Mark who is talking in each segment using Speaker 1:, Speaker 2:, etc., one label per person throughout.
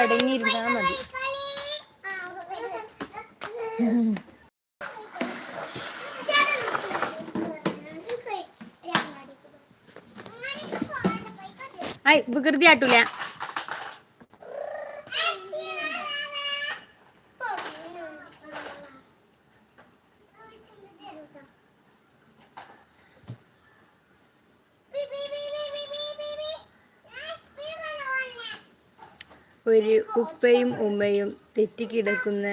Speaker 1: അടങ്ങിയിരുന്നാ മതി. വികൃതി ആട്ടൂല. ഒരു ഉപ്പയും ഉമ്മയും തെറ്റിക്കിടക്കുന്ന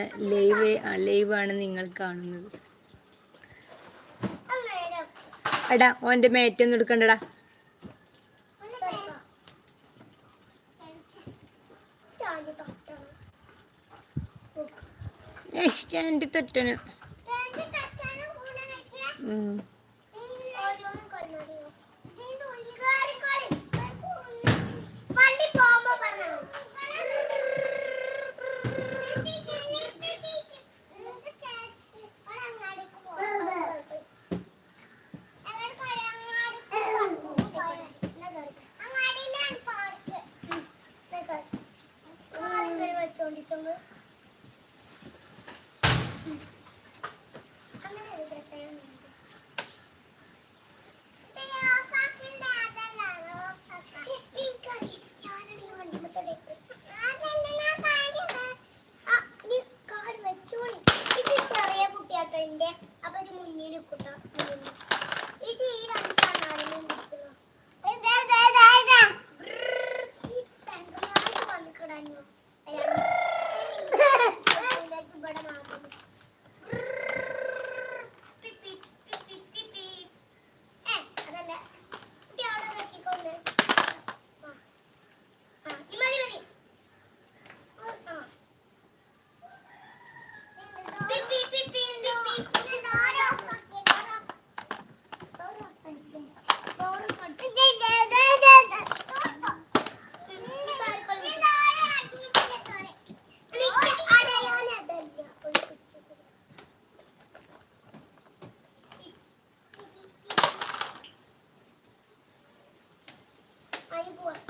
Speaker 1: ലൈവാണ് നിങ്ങൾ കാണുന്നത്. എടാ ഓന്റെ മേറ്റൊന്നും എടുക്കണ്ടടാ. സ്റ്റാൻഡ് തൊട്ടന്.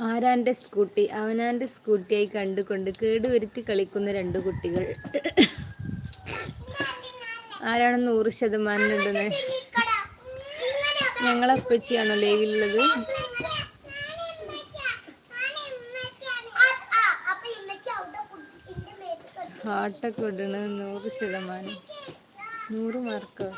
Speaker 1: ആരാന്റെ സ്കൂട്ടി അവനാന്റെ സ്കൂട്ടിയായി കണ്ടുകൊണ്ട് കേടുവരുത്തി കളിക്കുന്ന രണ്ടു കുട്ടികൾ. ആരാണ് 100% ഉണ്ടെന്ന്? ഞങ്ങളെ അപ്പച്ചിയാണോ ലൈവിലുള്ളത്? ഹാർട്ടൊക്കെ ഇടണ 100%. 100 മാർക്കോ?